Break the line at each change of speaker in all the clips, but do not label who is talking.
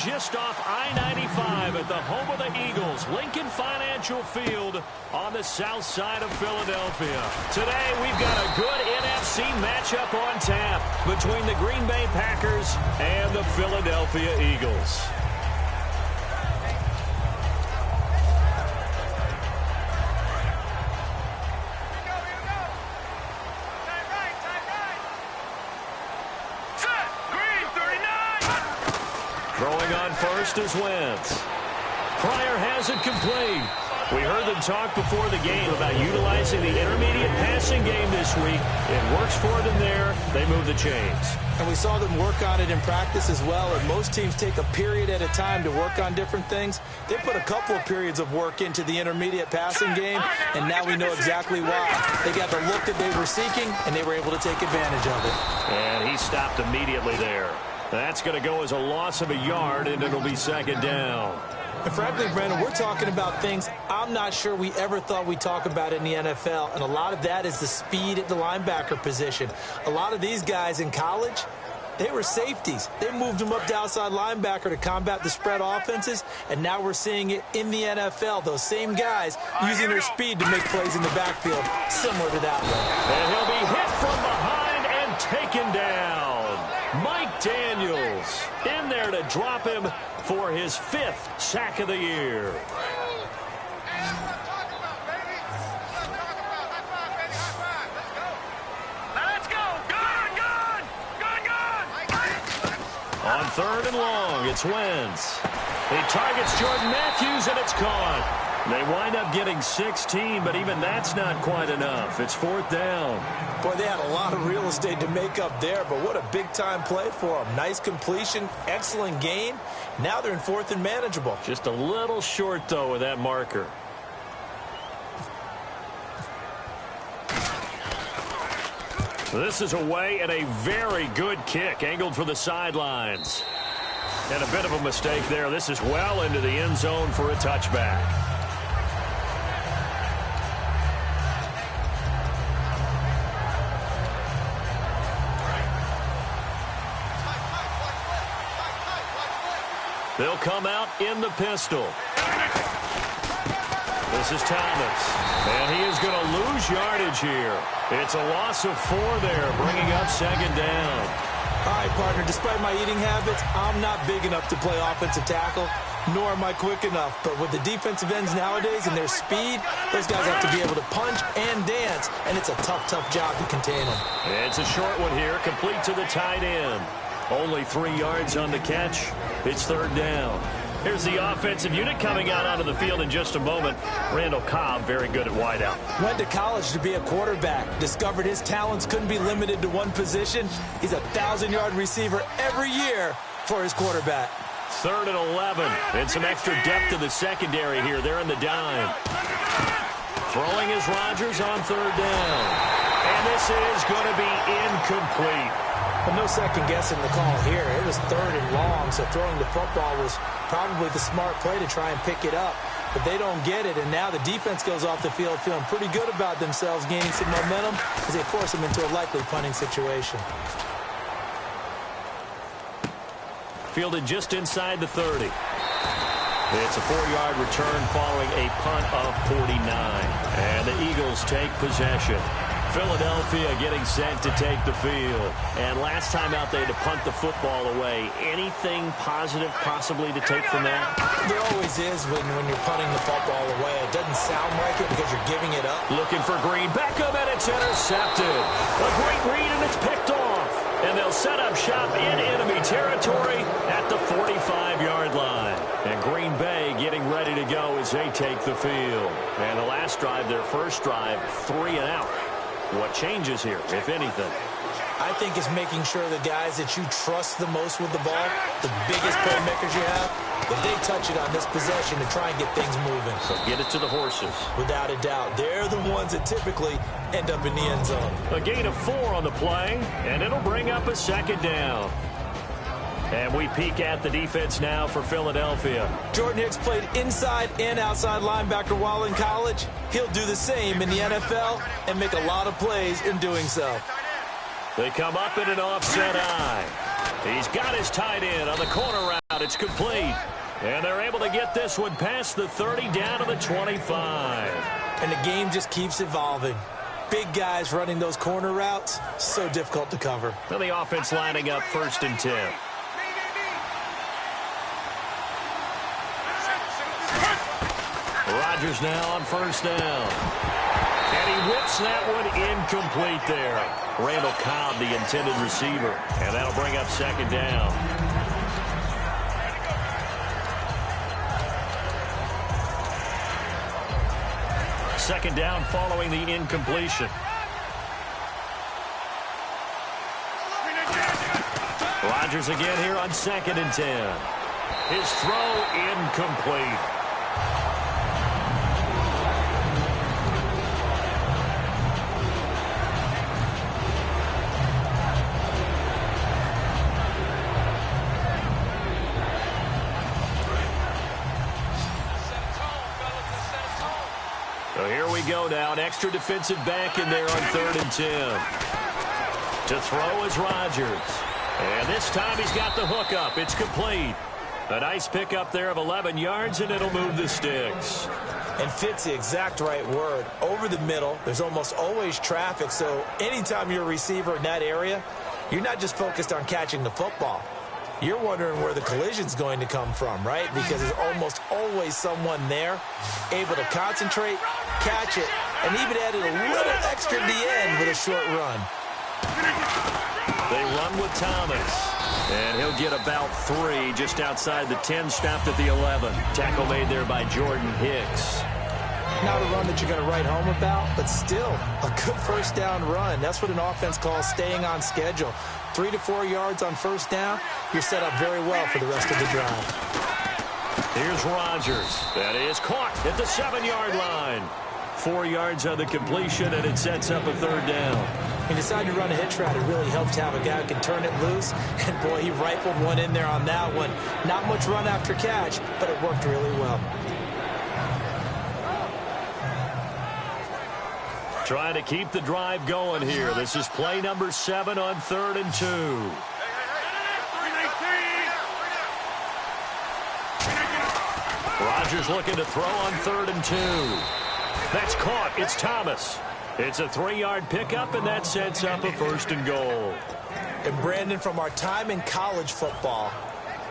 just off I-95 at the home of the Eagles, Lincoln Financial Field on the south side of Philadelphia. Today, we've got a good NFC matchup on tap between the Green Bay Packers and the Philadelphia Eagles. Throwing on first is Wentz. Pryor has it complete. We heard them talk before the game about utilizing the intermediate passing game this week. It works for them there. They move the chains.
And we saw them work on it in practice as well. And most teams take a period at a time to work on different things. They put a couple of periods of work into the intermediate passing game, and now we know exactly why. They got the look that they were seeking, and they were able to take advantage of it.
And he stopped immediately there. That's going to go as a loss of a yard, and it'll be second down.
And frankly, Brandon, we're talking about things I'm not sure we ever thought we'd talk about in the NFL, and a lot of that is the speed at the linebacker position. A lot of these guys in college, they were safeties. They moved them up to outside linebacker to combat the spread offenses, and now we're seeing it in the NFL. Those same guys using their speed to make plays in the backfield, similar to that one.
And he'll be hit from behind and taken down. Mike Daniels in there to drop him for his 5th sack of the year.
Let's go. Good.
On 3rd and long, it's Wentz. He targets Jordan Matthews, and it's caught. They wind up getting 16, but even that's not quite enough. It's 4th down.
Boy, they had a lot of real estate to make up there, but what a big-time play for them. Nice completion, excellent gain. Now they're in 4th and manageable.
Just a little short, though, with that marker. This is away and a very good kick, angled for the sidelines. And a bit of a mistake there. This is well into the end zone for a touchback. They'll come out in the pistol. This is Thomas. And he is going to lose yardage here. It's a loss of 4 there, bringing up second down.
All right, partner, despite my eating habits, I'm not big enough to play offensive tackle, nor am I quick enough. But with the defensive ends nowadays and their speed, those guys have to be able to punch and dance, and it's a tough, tough job to contain them.
It's a short one here, complete to the tight end. Only 3 yards on the catch. It's 3rd down. Here's the offensive unit coming out onto the field in just a moment. Randall Cobb, very good at wideout.
Went to college to be a quarterback. Discovered his talents couldn't be limited to one position. He's a 1,000-yard receiver every year for his quarterback.
3rd and 11. And some extra depth to the secondary here. They're in the dime. Throwing is Rodgers on 3rd down. And this is going to be incomplete.
But no second guessing the call here. It was 3rd and long, so throwing the football was probably the smart play to try and pick it up. But they don't get it, and now the defense goes off the field feeling pretty good about themselves, gaining some momentum as they force them into a likely punting situation.
Fielded just inside the 30. It's a 4-yard return following a punt of 49. And the Eagles take possession. Philadelphia getting set to take the field. And last time out, they had to punt the football away. Anything positive possibly to take from that?
There always is when you're punting the football away. It doesn't sound like it because you're giving it up.
Looking for Green. Beckham, and it's intercepted. A great read, and it's picked off. And they'll set up shop in enemy territory at the 45-yard line. And Green Bay getting ready to go as they take the field. And the last drive, their first drive, 3 and out. What changes here, if anything?
I think it's making sure the guys that you trust the most with the ball, the biggest playmakers you have, that they touch it on this possession to try and get things moving.
So get it to the horses.
Without a doubt. They're the ones that typically end up in the end zone.
A gain of 4 on the play, and it'll bring up a second down. And we peek at the defense now for Philadelphia.
Jordan Hicks played inside and outside linebacker while in college. He'll do the same in the NFL and make a lot of plays in doing so.
They come up in an offset eye. He's got his tight end on the corner route. out. It's complete. And they're able to get this one past the 30 down to the 25.
And the game just keeps evolving. Big guys running those corner routes, so difficult to cover.
Well, the offense lining up 1st and 10. Rodgers now on 1st down. And he whips that one incomplete there. Randall Cobb, the intended receiver. And that'll bring up 2nd down. Second down following the incompletion. Rodgers again here on 2nd and 10. His throw incomplete. So here we go now. An extra defensive back in there on 3rd and 10. To throw is Rodgers. And this time he's got the hook up. It's complete. A nice pickup there of 11 yards, and it'll move the sticks.
And fit's the exact right word. Over the middle, there's almost always traffic, so anytime you're a receiver in that area, you're not just focused on catching the football. You're wondering where the collision's going to come from, right? Because there's almost always someone there able to concentrate, catch it, and even added a little extra at the end with a short run.
They run with Thomas. And he'll get about 3 just outside the 10, stopped at the 11. Tackle made there by Jordan Hicks.
Not a run that you're going to write home about, but still a good 1st down run. That's what an offense calls staying on schedule. 3 to 4 yards on 1st down, you're set up very well for the rest of the drive.
Here's Rodgers. That is caught at the 7-yard line. 4 yards on the completion, and it sets up a 3rd down.
He decided to run a hitch route. It really helped to have a guy who can turn it loose. And, boy, he rifled one in there on that one. Not much run after catch, but it worked really well.
Trying to keep the drive going here. This is play number 7 on 3rd and 2. Rodgers looking to throw on 3rd and 2. That's caught. It's Thomas. It's a 3-yard pickup, and that sets up a 1st and goal.
And, Brandon, from our time in college football,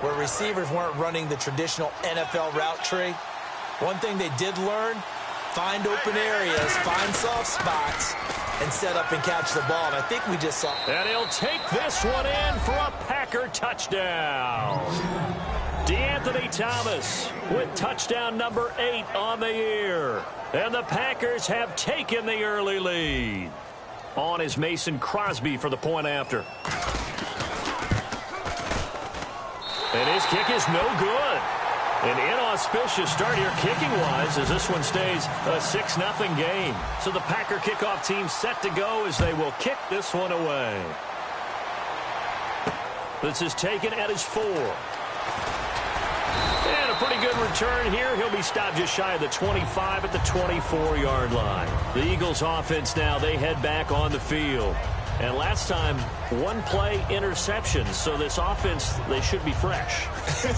where receivers weren't running the traditional NFL route tree, one thing they did learn, find open areas, find soft spots, and set up and catch the ball. And I think we just saw.
And he'll take this one in for a Packer touchdown. DeAnthony Thomas with touchdown number 8 on the year. And the Packers have taken the early lead. On is Mason Crosby for the point after. And his kick is no good. An inauspicious start here kicking-wise as this one stays a 6-0 game. So the Packer kickoff team set to go as they will kick this one away. This is taken at his 4. And a pretty good return here. He'll be stopped just shy of the 25 at the 24-yard line. The Eagles offense now, they head back on the field. And last time, 1-play interception. So this offense, they should be fresh.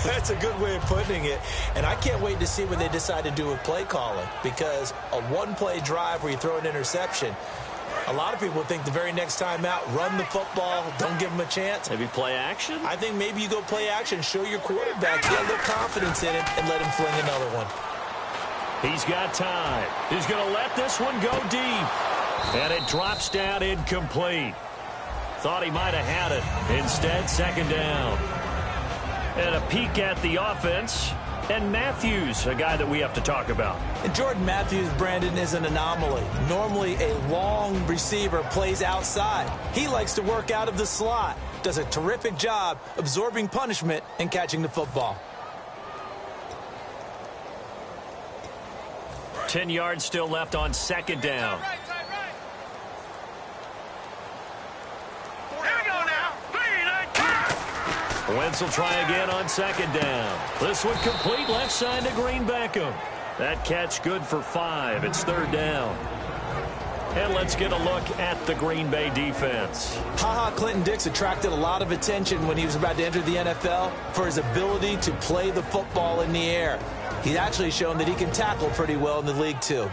That's a good way of putting it. And I can't wait to see what they decide to do with play calling. Because a 1-play drive where you throw an interception, a lot of people think the very next time out, run the football, don't give them a chance.
Maybe play action?
I think maybe you go play action, show your quarterback, get a little confidence in it, and let him fling another one.
He's got time. He's going to let this one go deep. And it drops down incomplete. Thought he might have had it. Instead, 2nd down. And a peek at the offense. And Matthews, a guy that we have to talk about.
And Jordan Matthews, Brandon, is an anomaly. Normally, a long receiver plays outside. He likes to work out of the slot. Does a terrific job absorbing punishment and catching the football.
10 yards still left on 2nd down. Wentz will try again on 2nd down. This one complete left side to Green Beckham. That catch good for 5. It's 3rd down. And let's get a look at the Green Bay defense.
Clinton Dix attracted a lot of attention when he was about to enter the NFL for his ability to play the football in the air. He's actually shown that he can tackle pretty well in the league, too.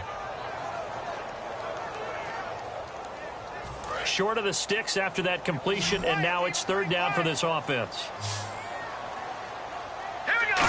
Short of the sticks after that completion, and now it's third down for this offense.
Here we go.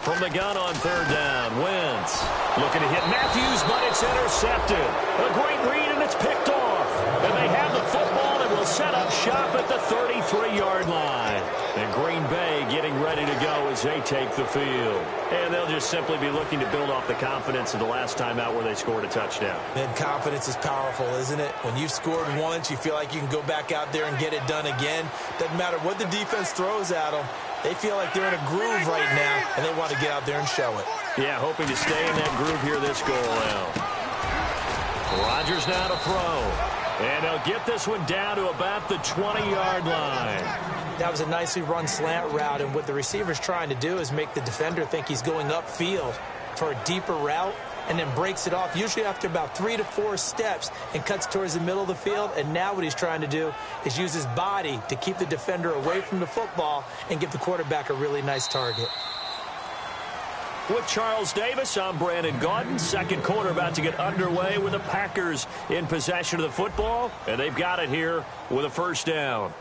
From the gun on third down, Wentz looking to hit Matthews, but it's intercepted. A great read, and it's picked off. And they have the football and will set up shop at the 33-yard line. And Green Bay getting ready to go as they take the field. And they'll just simply be looking to build off the confidence of the last time out where they scored a touchdown.
And confidence is powerful, isn't it? When you've scored once, you feel like you can go back out there and get it done again. Doesn't matter what the defense throws at them. They feel like they're in a groove right now, and they want to get out there and show it.
Yeah, hoping to stay in that groove here this go-around. Rodgers now to throw. And they'll get this one down to about the 20-yard line.
That was a nicely run slant route, and what the receiver's trying to do is make the defender think he's going upfield for a deeper route, and then breaks it off, usually after about 3 to 4 steps, and cuts towards the middle of the field. And now what he's trying to do is use his body to keep the defender away from the football and give the quarterback a really nice target.
With Charles Davis, I'm Brandon Gaudin. Second quarter about to get underway with the Packers in possession of the football, and they've got it here with a first down.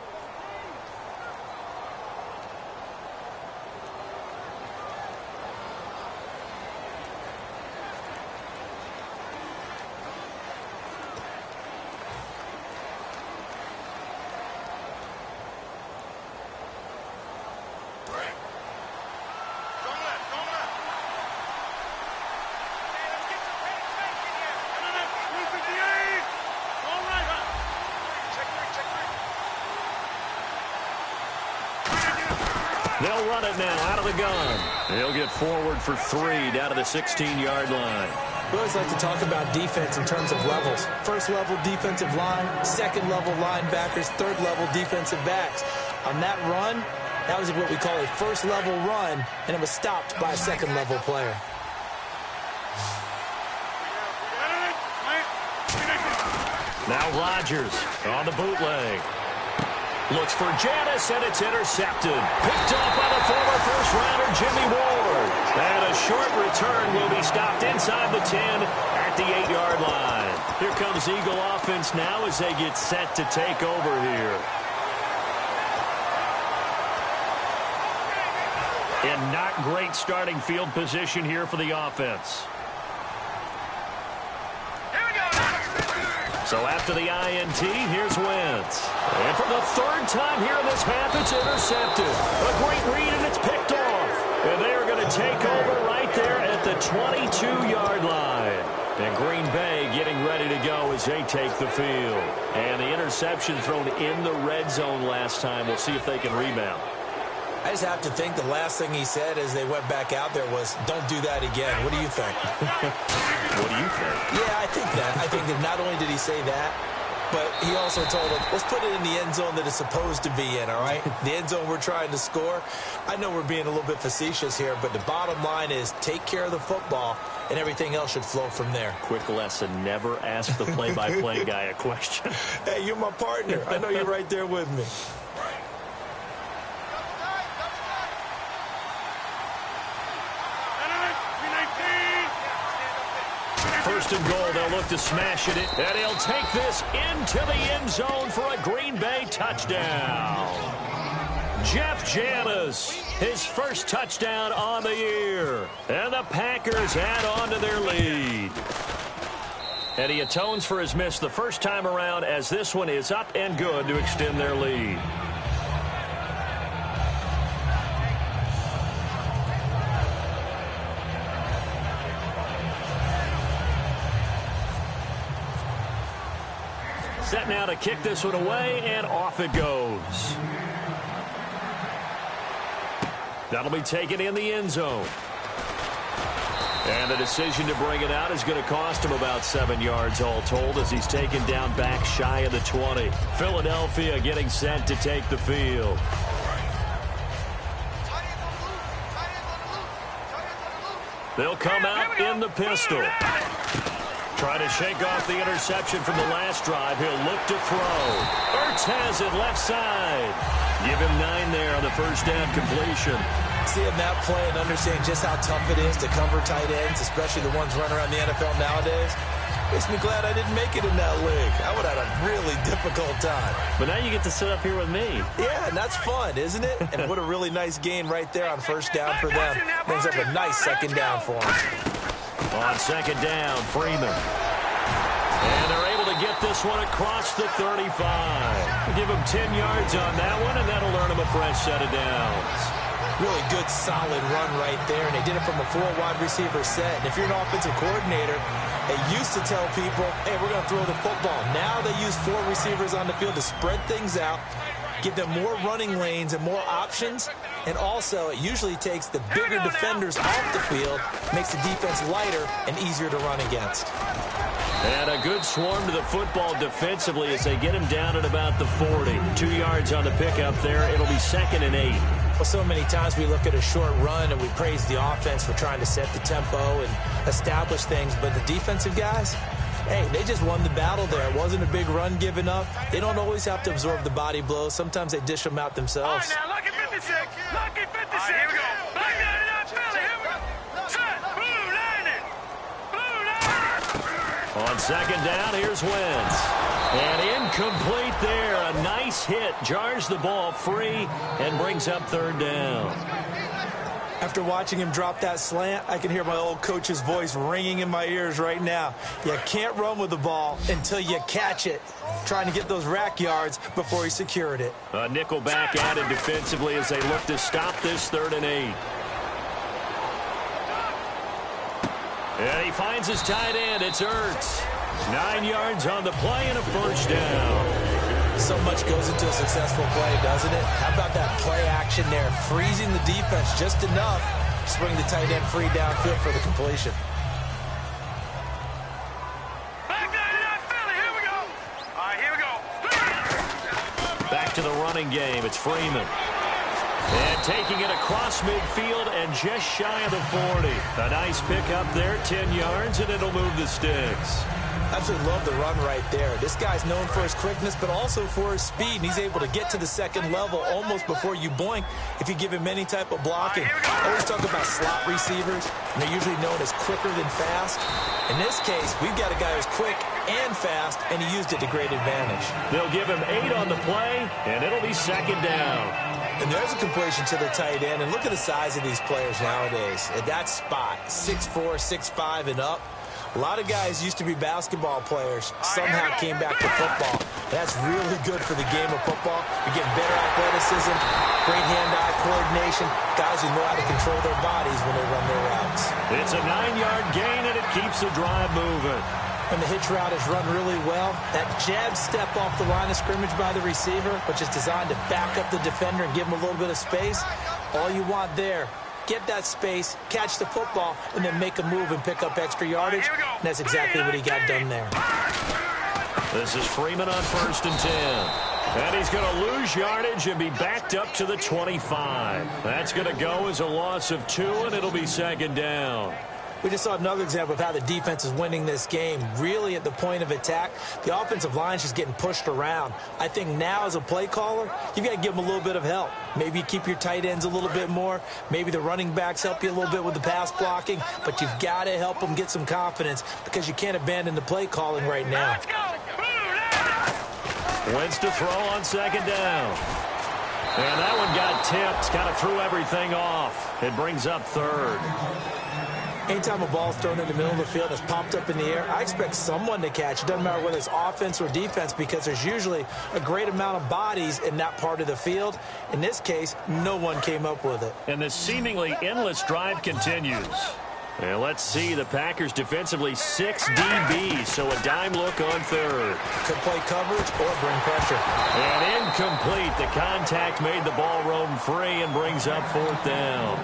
They'll run it now out of the gun. They'll get forward for 3 down to the 16-yard line.
We always like to talk about defense in terms of levels. First level defensive line, second level linebackers, third level defensive backs. On that run, that was what we call a first level run, and it was stopped by a second level player.
Now Rodgers on the bootleg. Looks for Janis, and it's intercepted. Picked up by the former first-rounder Jimmy Ward. And a short return will be stopped inside the 10 at the 8-yard line. Here comes Eagle offense now as they get set to take over here. And not great starting field position here for the offense. So after the INT, here's Wentz. And for the third time here in this half, it's intercepted. A great read, and it's picked off. And they are going to take over right there at the 22-yard line. And Green Bay getting ready to go as they take the field. And the interception thrown in the red zone last time. We'll see if they can rebound.
I just have to think the last thing he said as they went back out there was, don't do that again. What do you think?
What do you think?
Yeah, I think that. I think that not only did he say that, but he also told them, let's put it in the end zone that it's supposed to be in, all right? The end zone we're trying to score. I know we're being a little bit facetious here, but the bottom line is take care of the football, and everything else should flow from there.
Quick lesson, never ask the play-by-play guy a question.
Hey, you're my partner. I know you're right there with me.
First and goal, they'll look to smash it in, and he'll take this into the end zone for a Green Bay touchdown. Jeff Janis, his first touchdown on the year, and the Packers add on to their lead. And he atones for his miss the first time around as this one is up and good to extend their lead. Set now to kick this one away, and off it goes. That'll be taken in the end zone. And the decision to bring it out is going to cost him about 7 yards all told as he's taken down back shy of the 20. Philadelphia getting set to take the field. They'll come out in the pistol. Trying to shake off the interception from the last drive. He'll look to throw. Ertz has it left side. Give him 9 there on the first down completion.
Seeing that play and understanding just how tough it is to cover tight ends, especially the ones running around the NFL nowadays, makes me glad I didn't make it in that league. I would have had a really difficult time.
But now you get to sit up here with me.
Yeah, and that's fun, isn't it? And what a really nice gain right there on first down for them. Brings up a nice second down for them.
On second down, Freeman. And they're able to get this one across the 35. Give him 10 yards on that one, and that'll earn him a fresh set of downs.
Really good, solid run right there, and they did it from a 4 wide receiver set. And if you're an offensive coordinator, they used to tell people, hey, we're going to throw the football. Now they use 4 receivers on the field to spread things out, give them more running lanes and more options. And also, it usually takes the bigger defenders off the field, makes the defense lighter and easier to run against.
And a good swarm to the football defensively as they get him down at about the 40. 2 yards on the pickup there. It'll be 2nd and 8.
Well, so many times we look at a short run and we praise the offense for trying to set the tempo and establish things. But the defensive guys, hey, they just won the battle there. It wasn't a big run given up. They don't always have to absorb the body blows. Sometimes they dish them out themselves.
All right, now, lucky 56. Lucky 56. All right, here we go. Back down to that Philly. Here we go. Set. Blue landing. Blue landing.
On second down, here's Wentz. And incomplete there. A nice hit. Jars the ball free and brings up 3rd down.
After watching him drop that slant, I can hear my old coach's voice ringing in my ears right now. You can't run with the ball until you catch it. Trying to get those rack yards before he secured it.
A nickel back added defensively as they look to stop this 3rd and 8. And he finds his tight end. It's Ertz. 9 yards on the play and a first down.
So much goes into a successful play, doesn't it? How about that play action there? Freezing the defense just enough to bring the tight end free downfield for the completion.
Back down to that Philly. Here we go. All right, here we go.
Back to the running game. It's Freeman. And taking it across midfield and just shy of the 40. A nice pickup there, 10 yards, and it'll move the sticks.
Absolutely love the run right there. This guy's known for his quickness, but also for his speed. And he's able to get to the second level almost before you blink if you give him any type of blocking. I always talk about slot receivers, and they're usually known as quicker than fast. In this case, we've got a guy who's quick and fast, and he used it to great advantage.
They'll give him 8 on the play, and it'll be 2nd down.
And there's a completion to the tight end. And look at the size of these players nowadays. At that spot, 6'4", 6'5", and up. A lot of guys used to be basketball players, somehow came back to football. That's really good for the game of football. You're getting better athleticism, great hand-eye coordination, guys who know how to control their bodies when they run their routes.
It's a 9-yard gain, and it keeps the drive moving.
And the hitch route is run really well. That jab step off the line of scrimmage by the receiver, which is designed to back up the defender and give him a little bit of space. All you want there, get that space, catch the football, and then make a move and pick up extra yardage. And that's exactly what he got done there.
This is Freeman on 1st and 10. And he's going to lose yardage and be backed up to the 25. That's going to go as a loss of 2, and it'll be 2nd down.
We just saw another example of how the defense is winning this game. Really at the point of attack, the offensive line is just getting pushed around. I think now as a play caller, you've got to give them a little bit of help. Maybe you keep your tight ends a little bit more. Maybe the running backs help you a little bit with the pass blocking. But you've got to help them get some confidence because you can't abandon the play calling right now.
Wentz to throw on 2nd down. And that one got tipped, kind of threw everything off. It brings up 3rd.
Anytime a ball's thrown in the middle of the field and it's popped up in the air, I expect someone to catch. It doesn't matter whether it's offense or defense because there's usually a great amount of bodies in that part of the field. In this case, no one came up with it.
And this seemingly endless drive continues. And let's see, the Packers defensively 6 DBs, so a dime look on 3rd.
Could play coverage or bring pressure.
And incomplete. The contact made the ball roam free and brings up 4th down.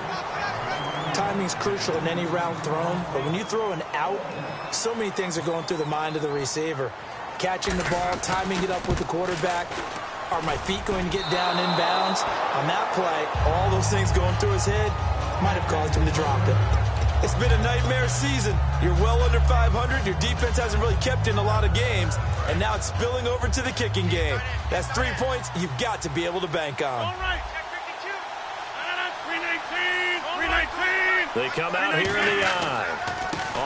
Timing's crucial in any route thrown, but when you throw an out, so many things are going through the mind of the receiver. Catching the ball, timing it up with the quarterback. Are my feet going to get down inbounds? On that play, all those things going through his head might have caused him to drop it. It's been a nightmare season. You're well under 500. Your defense hasn't really kept in a lot of games. And now it's spilling over to the kicking game. That's 3 points you've got to be able to bank on.
All right, check 52. 319. 319.
They come out here in the eye.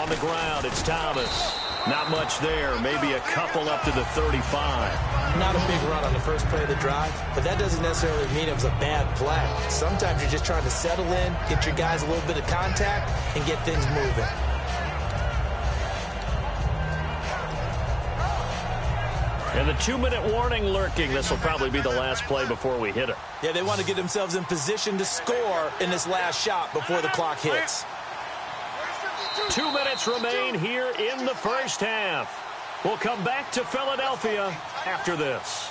On the ground, it's Thomas. Not much there. Maybe a couple up to the 35.
Not a big run on the first play of the drive, but that doesn't necessarily mean it was a bad play. Sometimes you're just trying to settle in, get your guys a little bit of contact, and get things moving.
And the 2-minute warning lurking. This will probably be the last play before we hit it.
Yeah, they want to get themselves in position to score in this last shot before the clock hits.
2 minutes remain here in the first half. We'll come back to Philadelphia after this.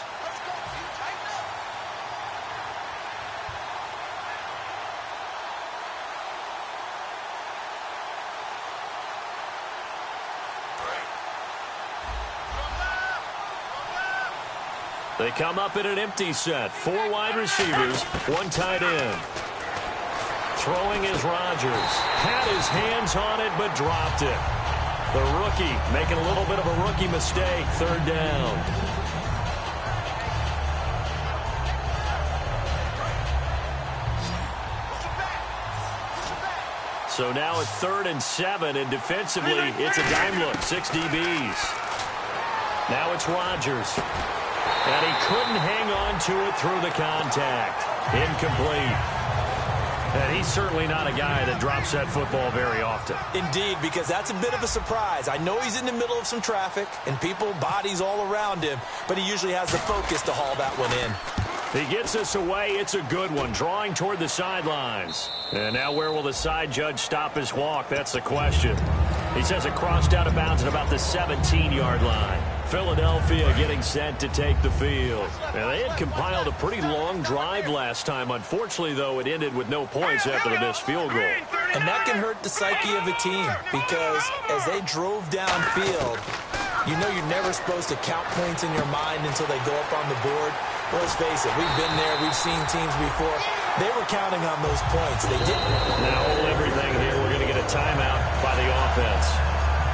They come up in an empty set. 4 wide receivers, 1 tight end. Throwing is Rodgers. Had his hands on it, but dropped it. The rookie making a little bit of a rookie mistake. 3rd down. So now it's 3rd and 7, and defensively, it's a dime look. 6 DBs. Now it's Rodgers. And he couldn't hang on to it through the contact. Incomplete. And he's certainly not a guy that drops that football very often.
Indeed, because that's a bit of a surprise. I know he's in the middle of some traffic and people, bodies all around him, but he usually has the focus to haul that one in.
He gets us away. It's a good one, drawing toward the sidelines. And now where will the side judge stop his walk? That's the question. He says it crossed out of bounds at about the 17-yard line. Philadelphia getting set to take the field. And they had compiled a pretty long drive last time. Unfortunately, though, it ended with no points after the missed field goal.
And that can hurt the psyche of a team because as they drove downfield, you know you're never supposed to count points in your mind until they go up on the board. Well, let's face it, we've been there. We've seen teams before. They were counting on those points. They didn't.
Now, hold everything here. We're going to get a timeout by the offense.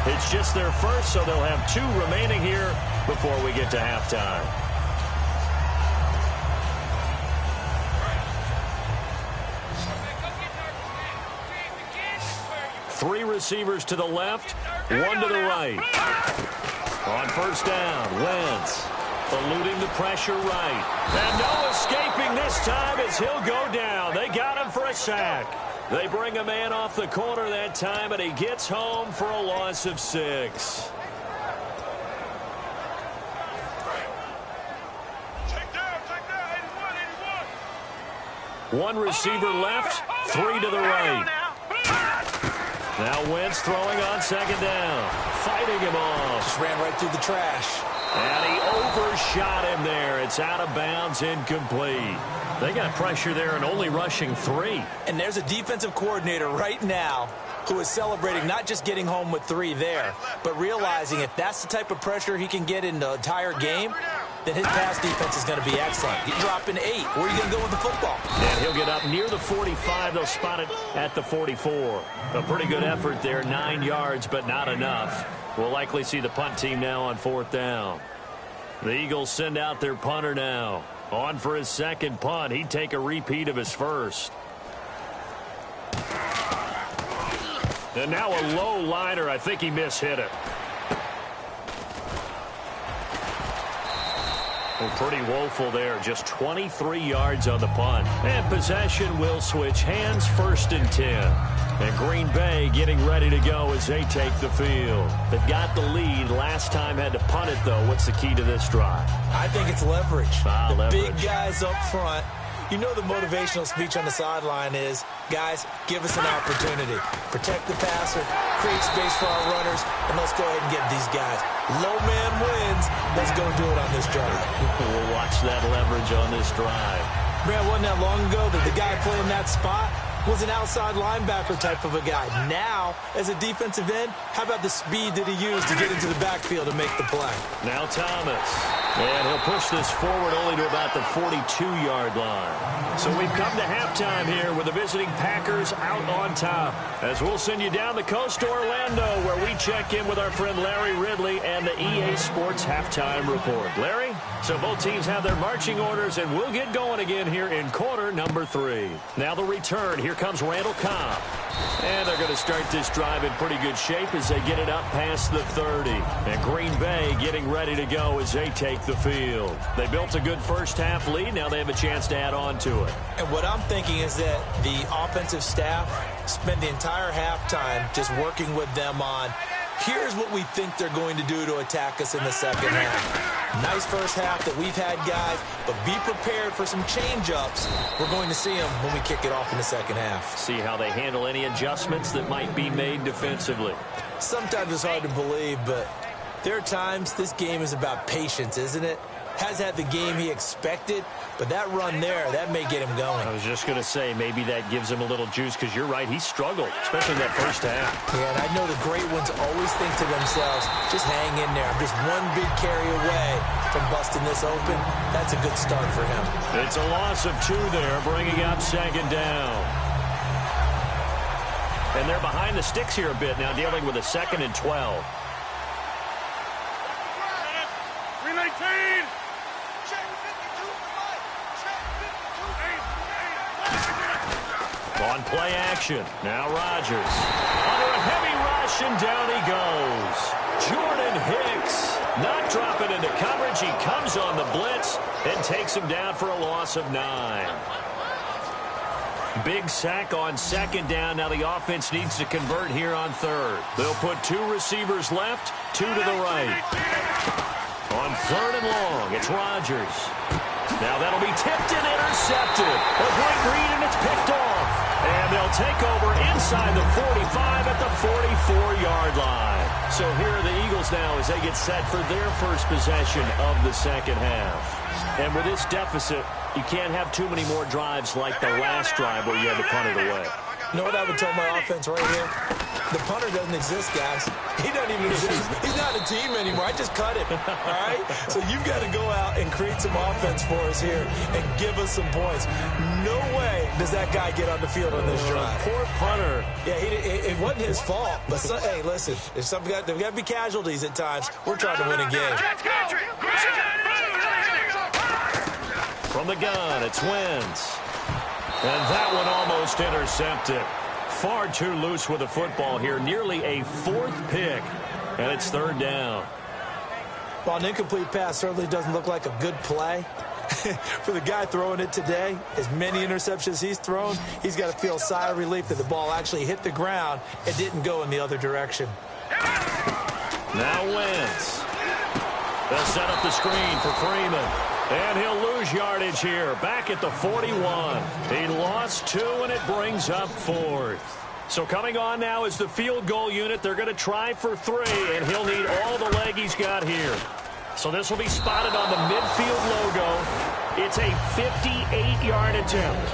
It's just their first, so they'll have 2 remaining here before we get to halftime. Three receivers to the left, 1 to the right. On first down, Wentz eluding the pressure right. And no escaping this time as he'll go down. They got him for a sack. They bring a man off the corner that time, and he gets home for a loss of 6.
Check down, 81.
1 receiver left, 3 to the right. Now Wentz throwing on second down. Fighting him off.
Just ran right through the trash.
And he overshot him there. It's out of bounds, incomplete. They got pressure there and only rushing 3.
And there's a defensive coordinator right now who is celebrating not just getting home with 3 there, but realizing if that's the type of pressure he can get in the entire game, then his pass defense is going to be excellent. You're dropping 8. Where are you going to go with the football?
And he'll get up near the 45. They'll spot it at the 44. A pretty good effort there. 9 yards, but not enough. We'll likely see the punt team now on 4th down. The Eagles send out their punter now. On for his second punt. He'd take a repeat of his first. And now a low liner. I think he mishit it. Well, pretty woeful there. Just 23 yards on the punt. And possession will switch hands, 1st and 10. And Green Bay getting ready to go as they take the field. They've got the lead. Last time had to punt it, though. What's the key to this drive?
I think it's leverage.
Leverage.
Big guys up front. You know the motivational speech on the sideline is, guys, give us an opportunity. Protect the passer, create space for our runners, and let's go ahead and get these guys. Low man wins. Let's go do it on this drive.
We'll watch that leverage on this drive.
Man, wasn't that long ago that the guy playing that spot, was an outside linebacker type of a guy. Now, as a defensive end, how about the speed that he used to get into the backfield and make the play?
Now Thomas. And he'll push this forward only to about the 42-yard line. So we've come to halftime here with the visiting Packers out on top. As we'll send you down the coast to Orlando, where we check in with our friend Larry Ridley and the EA Sports Halftime Report. Larry, so both teams have their marching orders, and we'll get going again here in quarter number 3. Now the return. Here comes Randall Cobb. And they're going to start this drive in pretty good shape as they get it up past the 30. And Green Bay getting ready to go as they take the field. They built a good first-half lead. Now they have a chance to add on to it.
And what I'm thinking is that the offensive staff spent the entire halftime just working with them on, here's what we think they're going to do to attack us in the second half. Nice first half that we've had, guys, but be prepared for some change-ups. We're going to see them when we kick it off in the second half.
See how they handle any adjustments that might be made defensively.
Sometimes it's hard to believe, but there are times this game is about patience, isn't it? Has had the game he expected, but that run there, that may get him going.
I was just going to say, maybe that gives him a little juice, because you're right, he struggled, especially in that first half.
Yeah, and I know the great ones always think to themselves, just hang in there. I'm just one big carry away from busting this open. That's a good start for him.
It's a loss of 2 there, bringing up second down. And they're behind the sticks here a bit now, dealing with a 2nd and 12.
319!
On play action. Now Rodgers. Under a heavy rush, and down he goes. Jordan Hicks not dropping into coverage. He comes on the blitz and takes him down for a loss of 9. Big sack on second down. Now the offense needs to convert here on third. They'll put 2 receivers left, 2 to the right. On third and long, it's Rodgers. Now that'll be tipped and intercepted. A great read, and it's picked off. And they'll take over inside the 45 at the 44-yard line. So here are the Eagles now as they get set for their first possession of the second half. And with this deficit, you can't have too many more drives like the last drive where you had to punt it away.
You know what I would tell my offense right here? The punter doesn't exist, guys. He doesn't even exist. He's not a team anymore. I just cut him, all right? So you've got to go out and create some offense for us here and give us some points. No way does that guy get on the field on this drive.
Poor punter.
Yeah, it wasn't his fault. But, hey, listen, there's got to be casualties at times. We're trying to win a game.
From the gun, it's Wentz. And that one almost intercepted. Far too loose with the football here. Nearly a 4th pick. And it's third down.
Well, an incomplete pass certainly doesn't look like a good play. For the guy throwing it today, as many interceptions he's thrown, he's got to feel a sigh of relief that the ball actually hit the ground and didn't go in the other direction.
Now Wentz. They'll set up the screen for Freeman. And he'll lose yardage here. Back at the 41. He lost 2, and it brings up 4th. So coming on now is the field goal unit. They're going to try for 3, and he'll need all the leg he's got here. So this will be spotted on the midfield logo. It's a 58-yard attempt.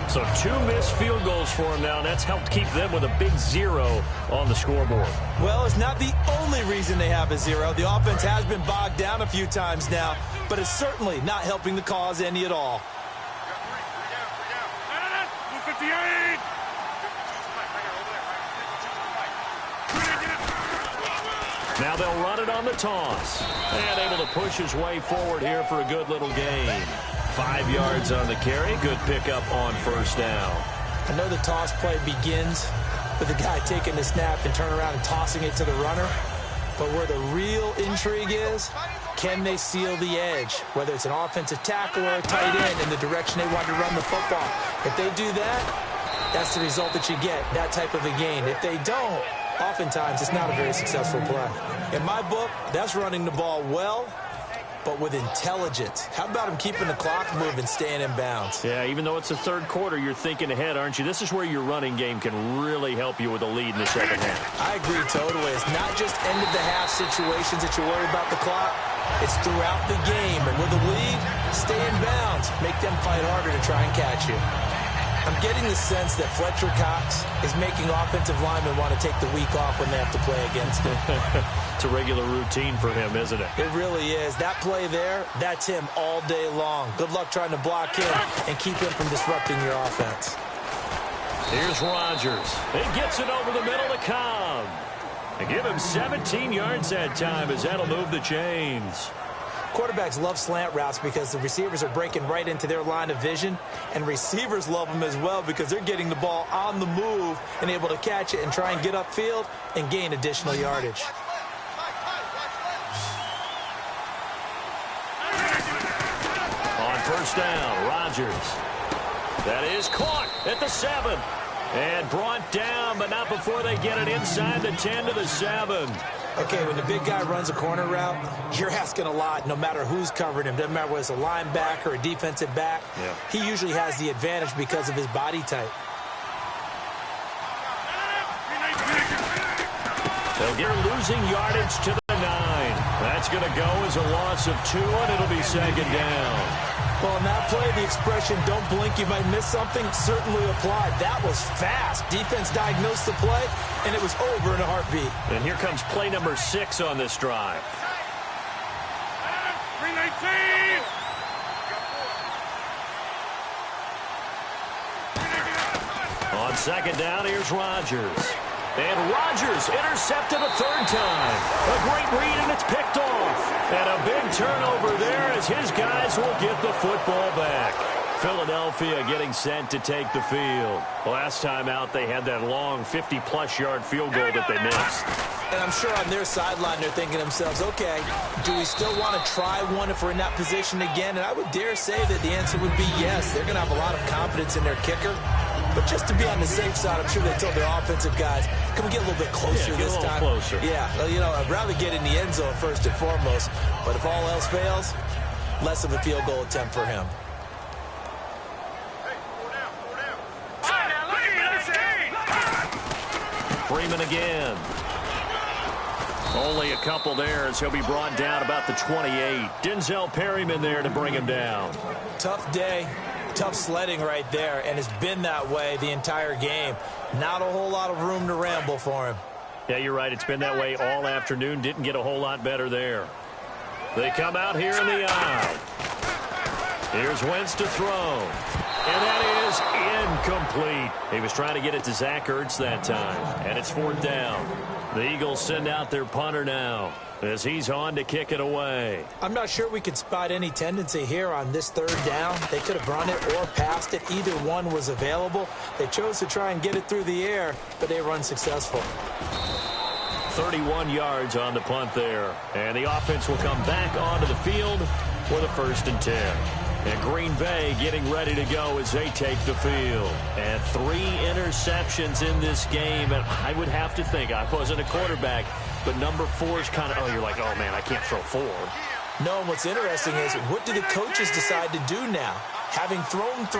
So 2 missed field goals for him now. That's helped keep them with a big 0 on the scoreboard.
Well, it's not the only reason they have a 0. The offense has been bogged down a few times now, but it's certainly not helping the cause any at all.
58!
Now they'll run it on the toss. And able to push his way forward here for a good little gain. 5 yards on the carry. Good pickup on first down.
I know the toss play begins with the guy taking the snap and turn around and tossing it to the runner. But where the real intrigue is, can they seal the edge? Whether it's an offensive tackle or a tight end in the direction they want to run the football. If they do that, that's the result that you get, that type of a gain. If they don't, oftentimes it's not a very successful play. In my book, that's running the ball well, but with intelligence. How about him keeping the clock moving, staying in bounds?
Yeah, even though it's the third quarter, you're thinking ahead, aren't you? This is where your running game can really help you with a lead in the second half.
I agree totally. It's not just end-of-the-half situations that you worry about the clock. It's throughout the game. And with the lead, stay in bounds. Make them fight harder to try and catch you. I'm getting the sense that Fletcher Cox is making offensive linemen want to take the week off when they have to play against him.
It's a regular routine for him, isn't it?
It really is. That play there, that's him all day long. Good luck trying to block him and keep him from disrupting your offense.
Here's Rodgers. He gets it over the middle to Cobb. They give him 17 yards that time as that'll move the chains.
Quarterbacks love slant routes because the receivers are breaking right into their line of vision, and receivers love them as well because they're getting the ball on the move and able to catch it and try and get upfield and gain additional yardage.
On first down, Rodgers. That is caught at the 7. And brought down, but not before they get it inside the 10 to the 7.
Okay, when the big guy runs a corner route, you're asking a lot no matter who's covering him. Doesn't matter whether it's a linebacker or a defensive back.
Yeah.
He usually has the advantage because of his body type.
They're losing yardage to the 9. That's going to go as a loss of 2, and it'll be second down.
Well, in that play, the expression, don't blink, you might miss something, certainly applied. That was fast. Defense diagnosed the play, and it was over in a heartbeat.
And here comes play number 6 on this drive.
319!
On second down, here's Rodgers. And Rodgers intercepted a 3rd time. A great read, and it's picked off. And a big turnover there as his guys will get the football back. Philadelphia getting set to take the field. Last time out, they had that long 50-plus yard field goal that they missed.
And I'm sure on their sideline they're thinking to themselves, okay, do we still want to try one if we're in that position again? And I would dare say that the answer would be yes. They're going to have a lot of confidence in their kicker. But just to be on the safe side, I'm sure they told their offensive guys, can we get a little bit closer this time?
Closer.
Yeah, well, you know, I'd rather get in the end zone first and foremost. But if all else fails, less of a field goal attempt for him.
Freeman again. Only a couple there as he'll be brought down about the 28. Denzel Perryman there to bring him down.
Tough day. Tough sledding right there, and it's been that way the entire game. Not a whole lot of room to ramble for him.
Yeah, you're right. It's been that way all afternoon. Didn't get a whole lot better there. They come out here in the aisle. Here's Wentz to throw. And that is incomplete. He was trying to get it to Zach Ertz that time, and it's 4th down. The Eagles send out their punter now as he's on to kick it away.
I'm not sure we could spot any tendency here on this 3rd down. They could have run it or passed it. Either one was available. They chose to try and get it through the air, but they were unsuccessful.
31 yards on the punt there. And the offense will come back onto the field for the 1st and 10. And Green Bay getting ready to go as they take the field. And 3 interceptions in this game. And I would have to think, I wasn't a quarterback, but number 4 is kind of, oh, you're like, oh, man, I can't throw 4.
No, and what's interesting is, what do the coaches decide to do now? Having thrown 3,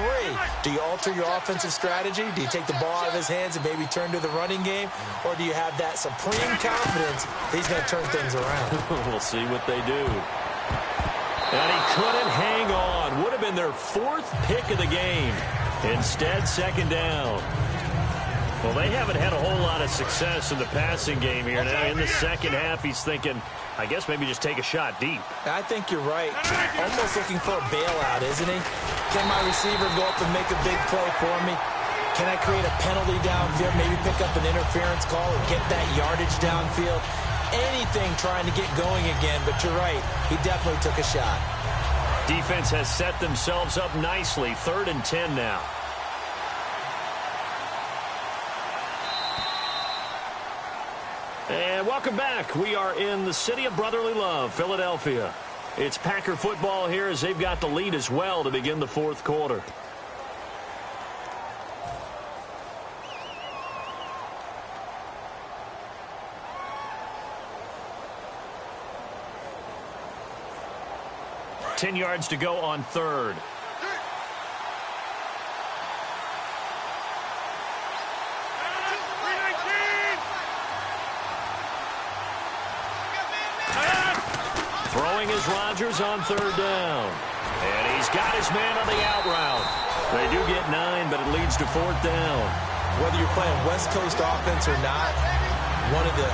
do you alter your offensive strategy? Do you take the ball out of his hands and maybe turn to the running game? Or do you have that supreme confidence that he's going to turn things around?
We'll see what they do. And he couldn't hang on. Would have been their 4th pick of the game. Instead, 2nd down. Well, they haven't had a whole lot of success in the passing game here. Now, in the second half, he's thinking, I guess maybe just take a shot deep.
I think you're right. Almost looking for a bailout, isn't he? Can my receiver go up and make a big play for me? Can I create a penalty downfield, maybe pick up an interference call and get that yardage downfield? Anything trying to get going again, but you're right. He definitely took a shot.
Defense has set themselves up nicely. 3rd and 10 now. And welcome back. We are in the city of brotherly love, Philadelphia. It's Packer football here as they've got the lead as well to begin the 4th quarter. Ten yards to go on 3rd. Throwing is Rodgers on 3rd down. And he's got his man on the out route. They do get 9, but it leads to 4th down.
Whether you're playing West Coast offense or not, one of the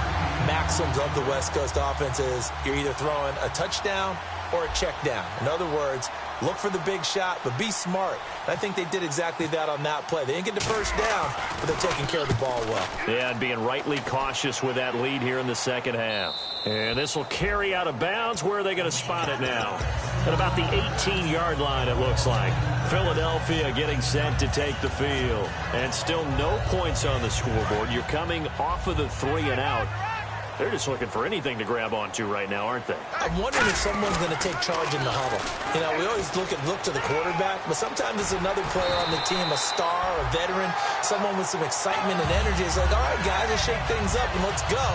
maxims of the West Coast offense is you're either throwing a touchdown or a check down. In other words, look for the big shot, but be smart. And I think they did exactly that on that play. They didn't get the first down, but they're taking care of the ball well.
Yeah, and being rightly cautious with that lead here in the second half. And this will carry out of bounds. Where are they going to spot it now? At about the 18-yard line, it looks like. Philadelphia getting set to take the field. And still no points on the scoreboard. You're coming off of the 3-and-out. They're just looking for anything to grab onto right now, aren't they?
I'm wondering if someone's going to take charge in the huddle. You know, we always look to the quarterback, but sometimes it's another player on the team, a star, a veteran, someone with some excitement and energy. It's like, all right, guys, let's shake things up and let's go,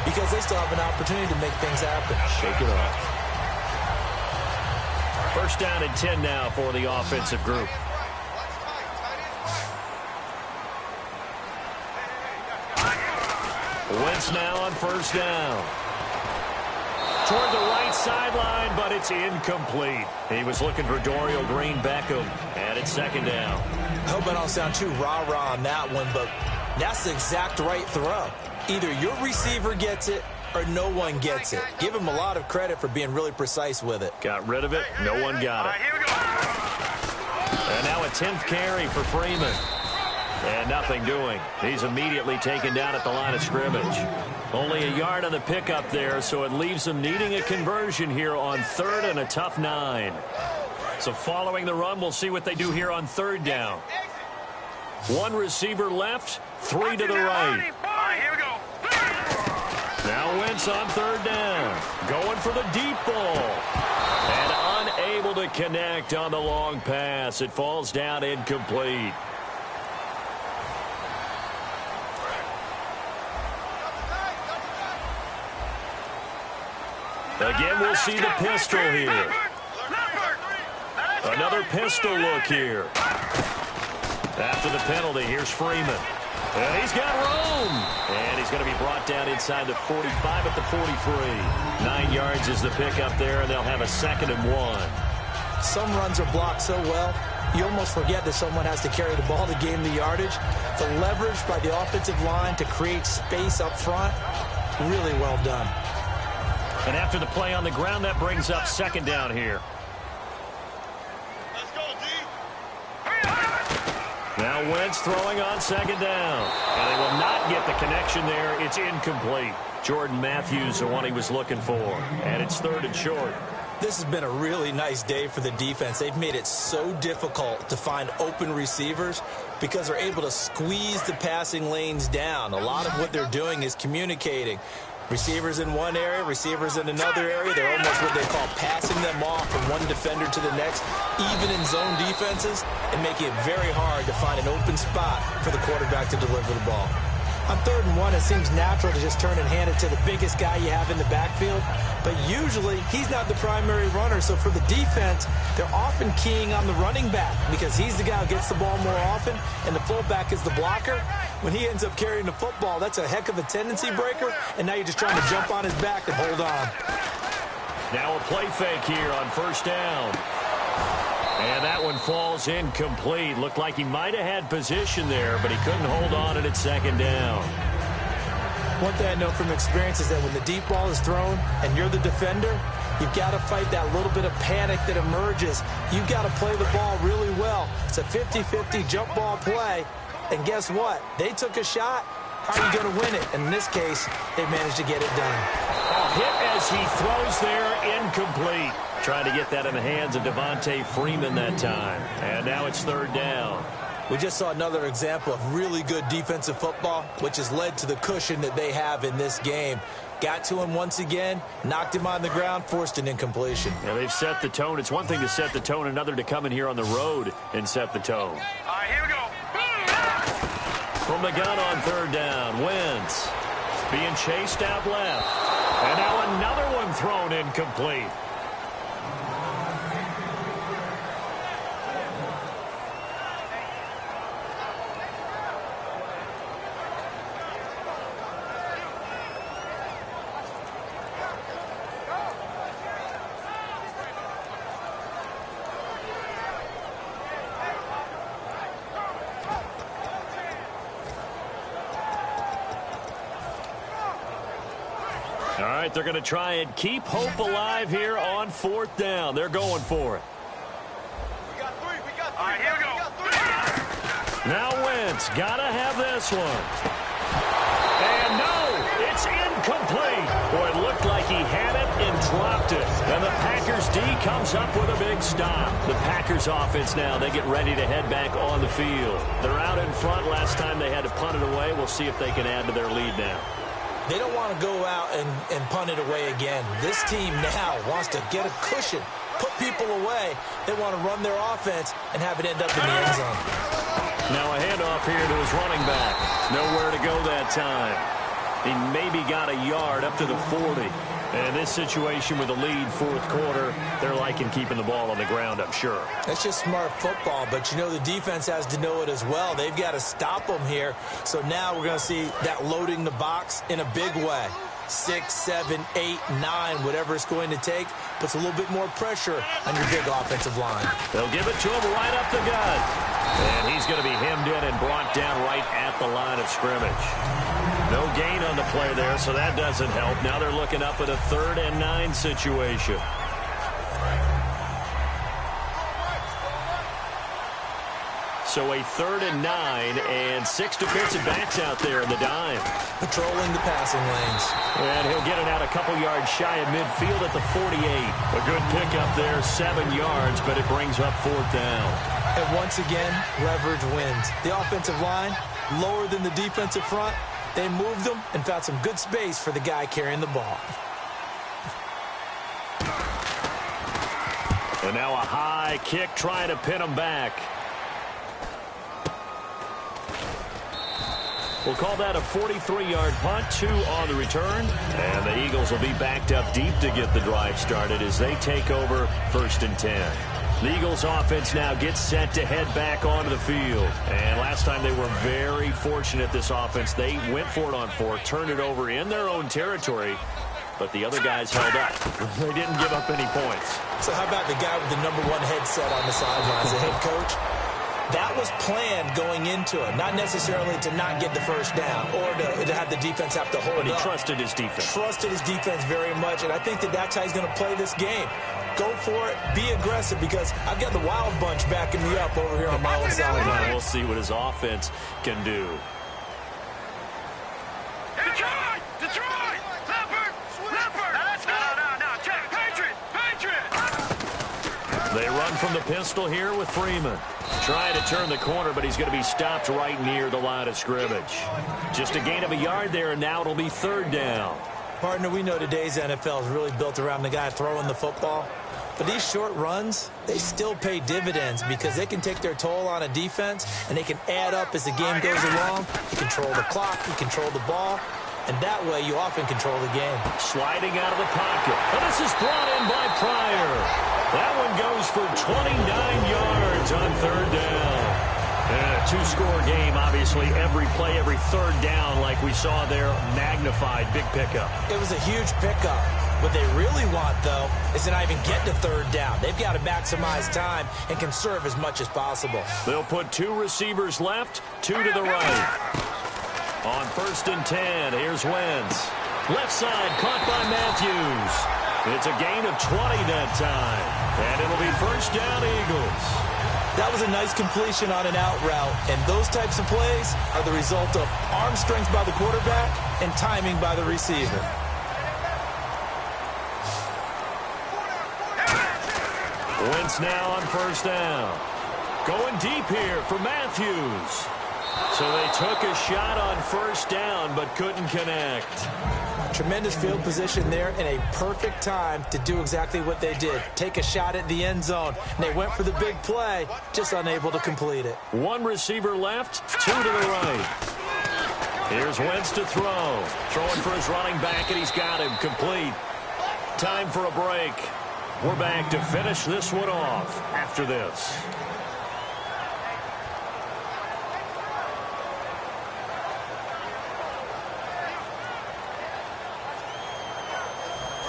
because they still have an opportunity to make things happen.
Shake it off. First down and 10 now for the offensive group. Wentz now on first down. Toward the right sideline, but it's incomplete. He was looking for Dorial Green-Beckham, and it's second down.
I hope I don't sound too rah-rah on that one, but that's the exact right throw. Either your receiver gets it or no one gets it. Give him a lot of credit for being really precise with it.
Got rid of it. No one got it.
Here we go.
And now a 10th carry for Freeman. And nothing doing. He's immediately taken down at the line of scrimmage. Only a yard on the pickup there, so it leaves them needing a conversion here on 3rd and a tough 9. So following the run, we'll see what they do here on 3rd down. 1 receiver left, 3 to the right.
Here we go.
Now Wentz on 3rd down. Going for the deep ball. And unable to connect on the long pass. It falls down incomplete. Again, we'll see the pistol here. Another pistol look here. After the penalty, here's Freeman. And he's got room. And he's going to be brought down inside the 45 at the 43. 9 yards is the pickup there, and they'll have a 2nd and 1.
Some runs are blocked so well, you almost forget that someone has to carry the ball to gain the yardage. The leverage by the offensive line to create space up front, really well done.
And after the play on the ground, that brings up 2nd down here.
Let's go, D.
Now Wentz throwing on 2nd down. And they will not get the connection there. It's incomplete. Jordan Matthews, the one he was looking for. And it's 3rd and short.
This has been a really nice day for the defense. They've made it so difficult to find open receivers because they're able to squeeze the passing lanes down. A lot of what they're doing is communicating. Receivers in one area, receivers in another area. They're almost what they call passing them off from one defender to the next, even in zone defenses, and making it very hard to find an open spot for the quarterback to deliver the ball. On 3rd and 1, it seems natural to just turn and hand it to the biggest guy you have in the backfield. But usually, he's not the primary runner. So for the defense, they're often keying on the running back because he's the guy who gets the ball more often, and the fullback is the blocker. When he ends up carrying the football, that's a heck of a tendency breaker, and now you're just trying to jump on his back and hold on.
Now a play fake here on 1st down. And that one falls incomplete. Looked like he might have had position there, but he couldn't hold on and it's 2nd down.
One thing I know from experience is that when the deep ball is thrown and you're the defender, you've got to fight that little bit of panic that emerges. You've got to play the ball really well. It's a 50-50 jump ball play. And guess what? They took a shot. How are you going to win it? And in this case, they managed to get it done.
Hit as he throws there, incomplete. Trying to get that in the hands of Devontae Freeman that time. And now it's 3rd down.
We just saw another example of really good defensive football, which has led to the cushion that they have in this game. Got to him once again, knocked him on the ground, forced an incompletion.
Yeah, they've set the tone. It's one thing to set the tone, another to come in here on the road and set the tone.
All right, here we go.
From the gun on 3rd down, Wentz being chased out left. And now another one thrown incomplete. All right, they're going to try and keep hope alive here on 4th down. They're going for it.
We got three. All right, here we go.
Now Wentz, got to have this one. And no, it's incomplete. Boy, it looked like he had it and dropped it. And the Packers D comes up with a big stop. The Packers offense now, they get ready to head back on the field. They're out in front. Last time they had to punt it away. We'll see if they can add to their lead now.
They don't want to go out and punt it away again. This team now wants to get a cushion, put people away. They want to run their offense and have it end up in the end zone.
Now a handoff here to his running back. Nowhere to go that time. He maybe got a yard up to the 40. And this situation with the lead 4th quarter, they're liking keeping the ball on the ground, I'm sure.
That's just smart football, but you know the defense has to know it as well. They've got to stop them here. So now we're going to see that loading the box in a big way. 6, 7, 8, 9, whatever it's going to take, puts a little bit more pressure on your big offensive line.
They'll give it to him right up the gut. And he's going to be hemmed in and brought down right at the line of scrimmage. No gain on the play there, so that doesn't help. Now they're looking up at a 3rd and 9 situation. So a 3rd and 9 and 6 defensive backs out there in the dime.
Patrolling the passing lanes.
And he'll get it out a couple yards shy of midfield at the 48. A good pickup there, 7 yards, but it brings up 4th down.
And once again, leverage wins. The offensive line, lower than the defensive front. They moved them and found some good space for the guy carrying the ball.
And now a high kick trying to pin him back. We'll call that a 43-yard punt, 2 on the return. And the Eagles will be backed up deep to get the drive started as they take over 1st and 10. The Eagles offense now gets set to head back onto the field. And last time they were very fortunate, this offense. They went for it on 4, turned it over in their own territory, but the other guys held up. They didn't give up any points.
So how about the guy with the #1 headset on the sidelines, the head coach? That was planned going into it, not necessarily to not get the first down or to have the defense have to hold
But he
up.
trusted his defense.
Trusted his defense very much, and I think that's how he's going to play this game. Go for it, be aggressive, because I've got the wild bunch backing me up over here on my own sideline.
We'll see what his offense can do.
Detroit! Detroit! Leopard! Leopard! No, check. Patriot!
They run from the pistol here with Freeman. Trying to turn the corner, but he's going to be stopped right near the line of scrimmage. Just a gain of a yard there, and now it'll be 3rd down.
Partner, we know today's NFL is really built around the guy throwing the football. But these short runs, they still pay dividends because they can take their toll on a defense, and they can add up as the game goes along. You control the clock, you control the ball, and that way you often control the game.
Sliding out of the pocket. And this is brought in by Pryor. That one goes for 29 yards on 3rd down. And a 2-score game, obviously. Every play, every 3rd down, like we saw there, magnified. Big pickup.
It was a huge pickup. What they really want, though, is to not even get to 3rd down. They've got to maximize time and conserve as much as possible.
They'll put 2 receivers left, 2 to the right. On 1st and 10, here's Wentz. Left side, caught by Matthews. It's a gain of 20 that time. And it'll be 1st down, Eagles.
That was a nice completion on an out route, and those types of plays are the result of arm strength by the quarterback and timing by the receiver.
Wentz now on 1st down. Going deep here for Matthews. So they took a shot on 1st down, but couldn't connect.
Tremendous field position there and a perfect time to do exactly what they did. Take a shot at the end zone. And they went for the big play, just unable to complete it.
1 receiver left, 2 to the right. Here's Wentz to throw. Throwing for his running back, and he's got him complete. Time for a break. We're back to finish this one off after this.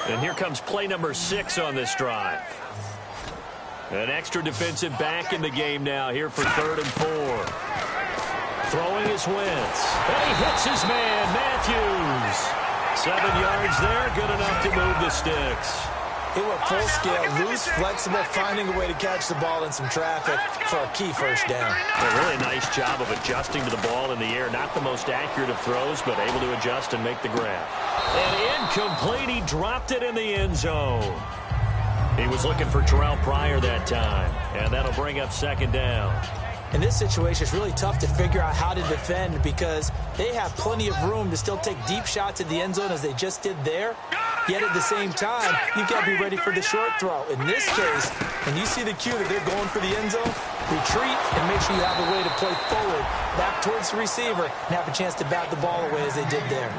And here comes play number 6 on this drive. An extra defensive back in the game now here for 3rd and 4. Throwing is Wentz. And he hits his man, Matthews. 7 yards there, good enough to move the sticks.
He went full scale, loose, flexible, finding a way to catch the ball in some traffic for a key first down.
A really nice job of adjusting to the ball in the air. Not the most accurate of throws, but able to adjust and make the grab. And incomplete, he dropped it in the end zone. He was looking for Terrell Pryor that time, and that'll bring up second down.
In this situation, it's really tough to figure out how to defend because they have plenty of room to still take deep shots at the end zone as they just did there. Yet at the same time, you've got to be ready for the short throw. In this case, when you see the cue that they're going for the end zone, retreat and make sure you have a way to play forward, back towards the receiver, and have a chance to bat the ball away as they did there.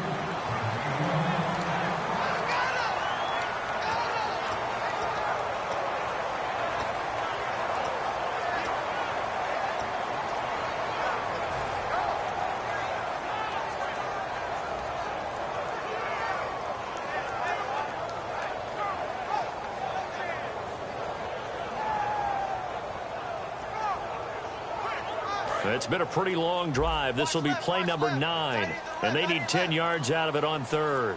It's been a pretty long drive. This will be play number 9, and they need 10 yards out of it on third.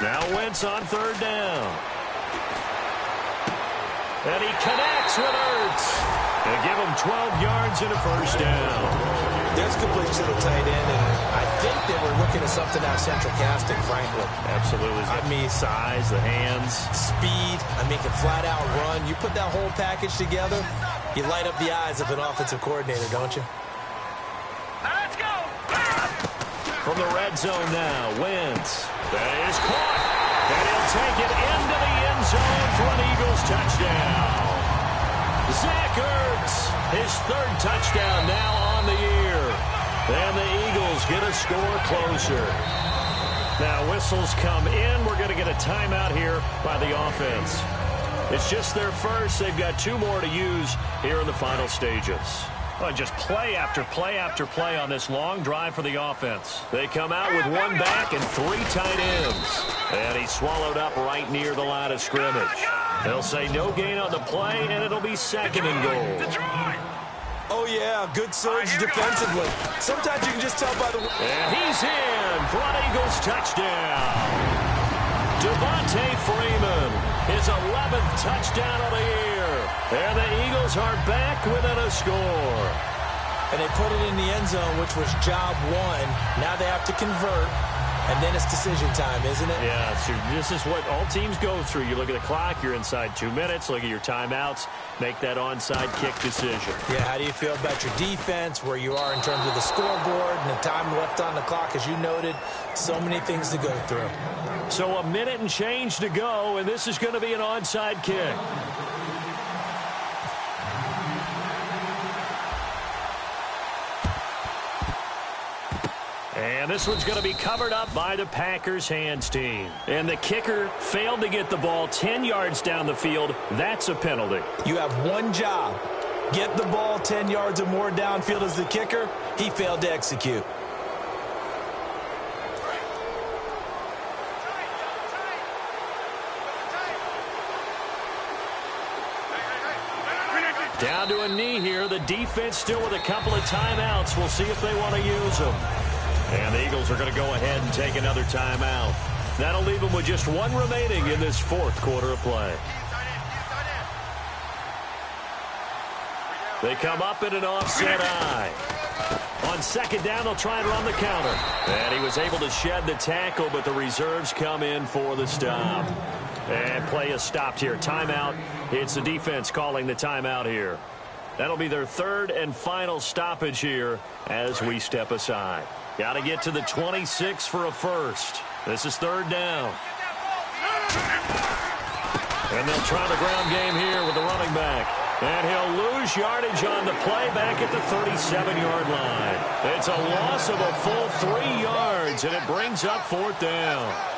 Now Wentz on third down. And he connects with Ertz. And give him 12 yards and a first down.
There's completion to the tight end, and I think they were looking at something out of central casting, frankly.
Absolutely. I mean, size, the hands.
Speed. I mean, can flat out run. You put that whole package together, you light up the eyes of an offensive coordinator, don't you?
Let's go.
From the red zone now, Wentz. That is caught. And he'll take it into the end zone for an Eagles touchdown. Zach Ertz, his third touchdown now on the year. And the Eagles get a score closer. Now whistles come in. We're going to get a timeout here by the offense. It's just their first. They've got 2 more to use here in the final stages. Well, just play after play after play on this long drive for the offense. They come out with 1 back and 3 tight ends. And he's swallowed up right near the line of scrimmage. They'll say no gain on the play, and it'll be second and goal.
Oh, yeah, good surge defensively. Sometimes you can just tell by the...
And he's in for an Eagles touchdown. Devontae Freeman, his 11th touchdown of the year. And the Eagles are back within a score.
And they put it in the end zone, which was job 1. Now they have to convert. And then it's decision time, isn't it?
Yeah, so this is what all teams go through. You look at the clock, you're inside 2 minutes, look at your timeouts, make that onside kick decision.
Yeah, how do you feel about your defense, where you are in terms of the scoreboard and the time left on the clock, as you noted? So many things to go through.
So a minute and change to go, and this is going to be an onside kick. And this one's going to be covered up by the Packers hands team. And the kicker failed to get the ball 10 yards down the field. That's a penalty.
You have one job. Get the ball 10 yards or more downfield as the kicker. He failed to execute.
Down to a knee here. The defense still with a couple of timeouts. We'll see if they want to use them. And the Eagles are going to go ahead and take another timeout. That'll leave them with just 1 remaining in this 4th quarter of play. They come up in an offset eye. On second down, they'll try and run the counter. And he was able to shed the tackle, but the reserves come in for the stop. And play is stopped here. Timeout. It's the defense calling the timeout here. That'll be their 3rd and final stoppage here as we step aside. Got to get to the 26 for a first. This is 3rd down. And they'll try the ground game here with the running back. And he'll lose yardage on the play back at the 37-yard line. It's a loss of a full 3 yards, and it brings up 4th down.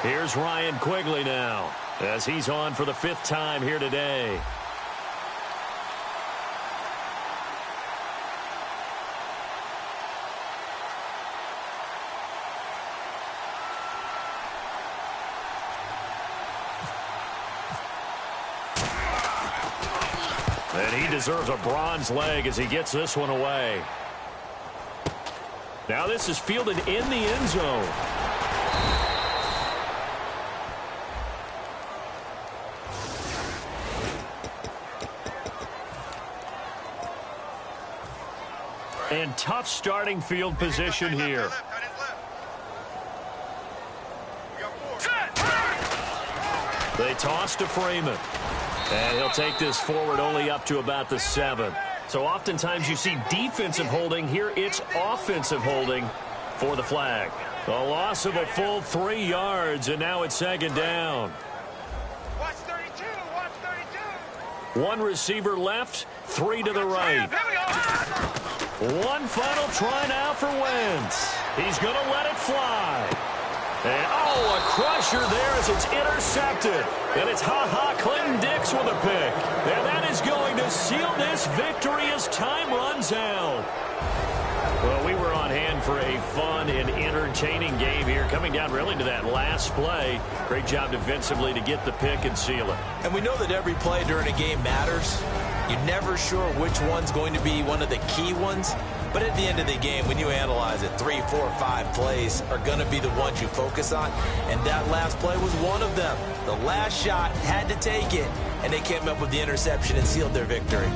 Here's Ryan Quigley now, as he's on for the 5th time here today. And he deserves a bronze leg as he gets this one away. Now this is fielded in the end zone. And tough starting field position here. They toss to Freeman. And he'll take this forward only up to about the 7. So oftentimes you see defensive holding. Here it's offensive holding for the flag. A loss of a full 3 yards, and now it's second down.
Watch 32, watch 32.
One receiver left, 3 to the right. One final try now for Wentz. He's going to let it fly. And, oh, a crusher there as it's intercepted. And it's Clinton Dix with a pick. And that is going to seal this victory as time runs out. Well, we were on hand for a fun and entertaining game here, coming down really to that last play. Great job defensively to get the pick and seal it.
And we know that every play during a game matters. You're never sure which one's going to be one of the key ones. But at the end of the game, when you analyze it, 3, 4, 5 plays are going to be the ones you focus on. And that last play was one of them. The last shot had to take it, and they came up with the interception and sealed their victory.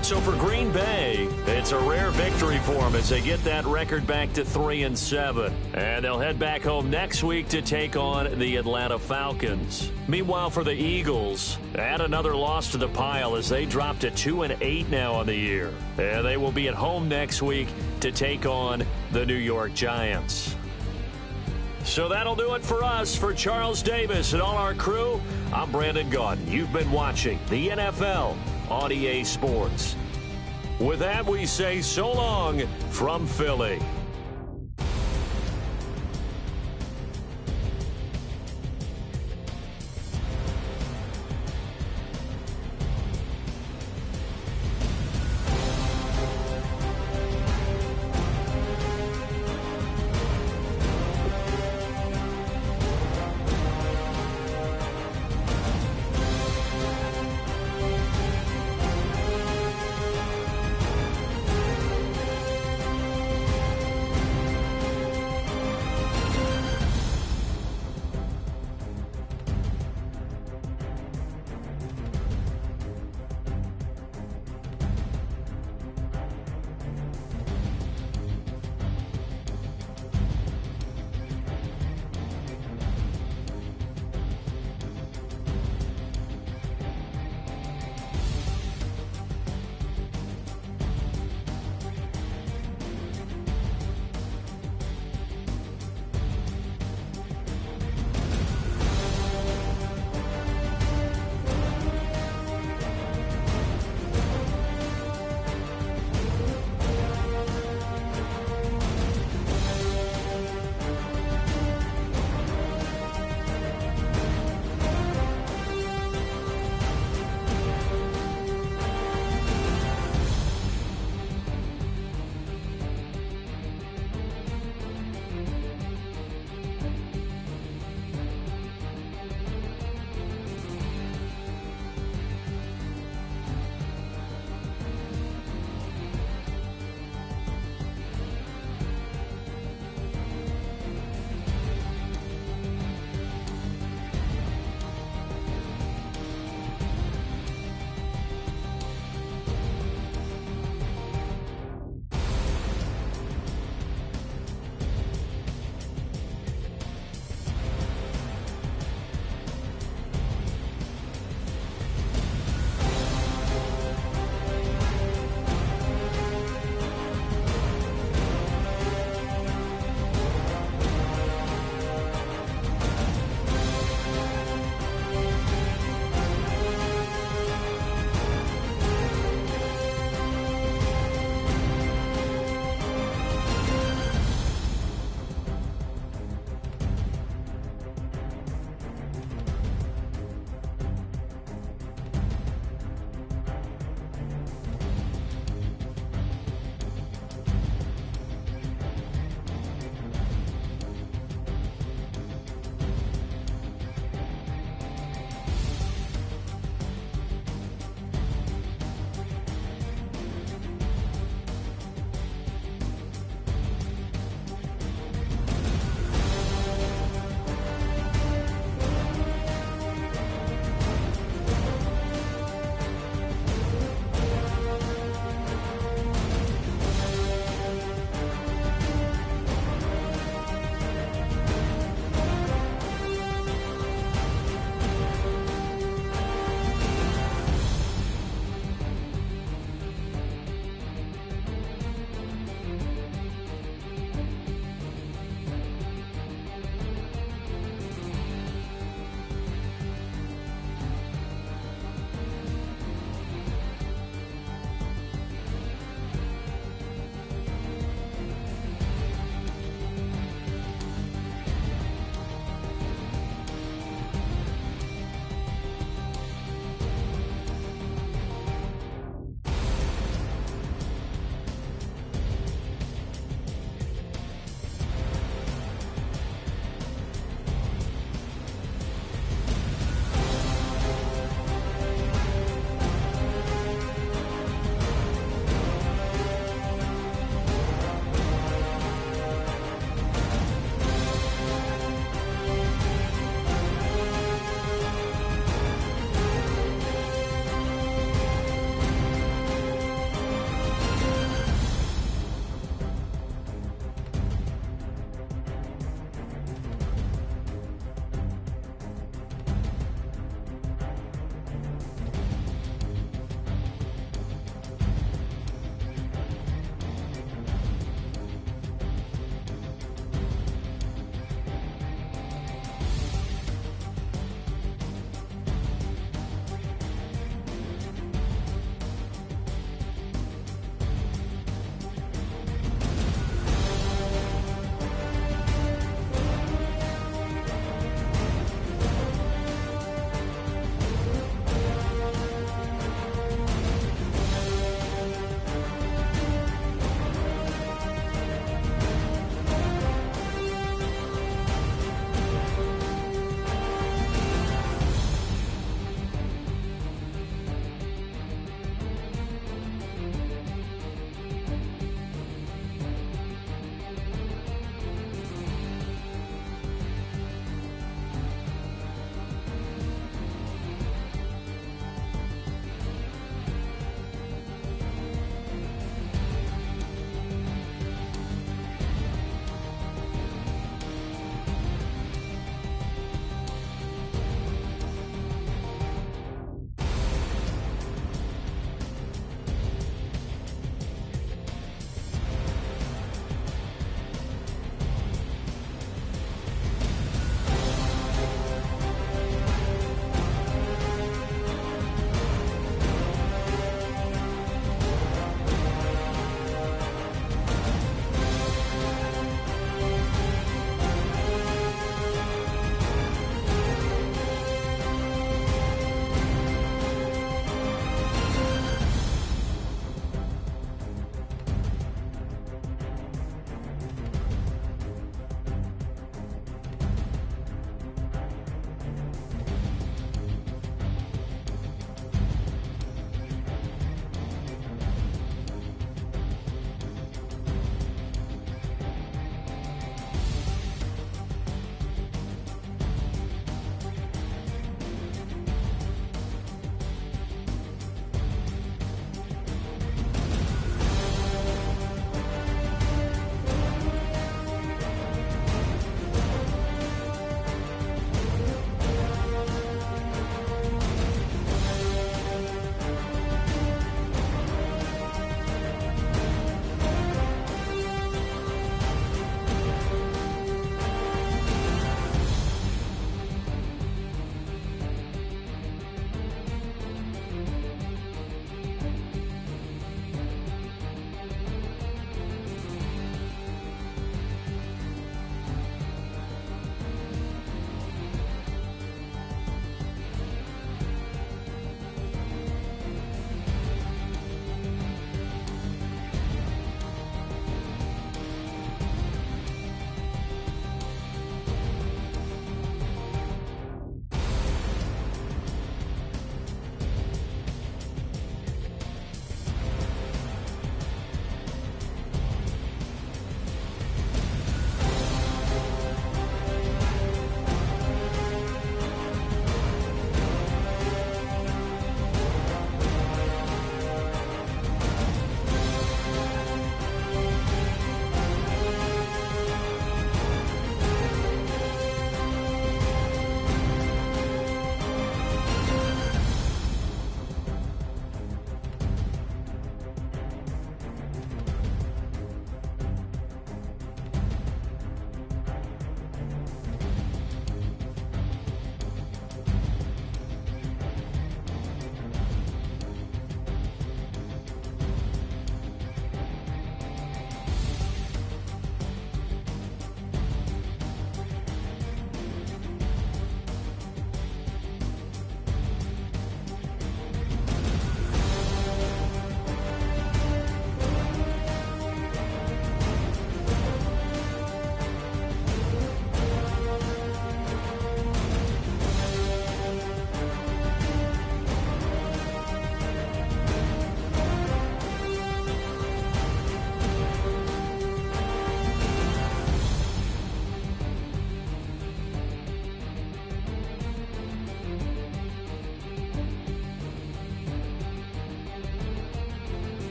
So for Green Bay, it's a rare victory for them as they get that record back to 3-7. And they'll head back home next week to take on the Atlanta Falcons. Meanwhile, for the Eagles, add another loss to the pile as they drop to 2-8 now on the year. And they will be at home next week to take on the New York Giants. So that'll do it for us. For Charles Davis and all our crew, I'm Brandon Gaudin. You've been watching the NFL on EA Sports. With that, we say so long from Philly.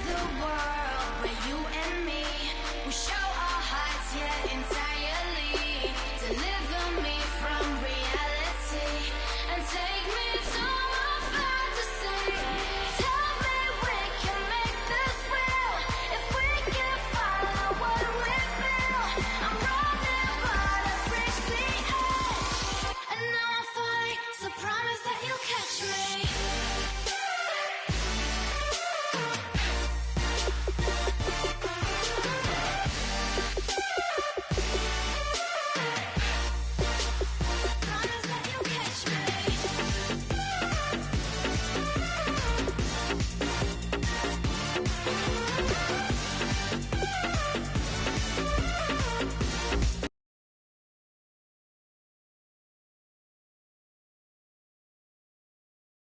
the world where you and me, we show our hearts, yeah, entirely. Deliver me from reality and take me to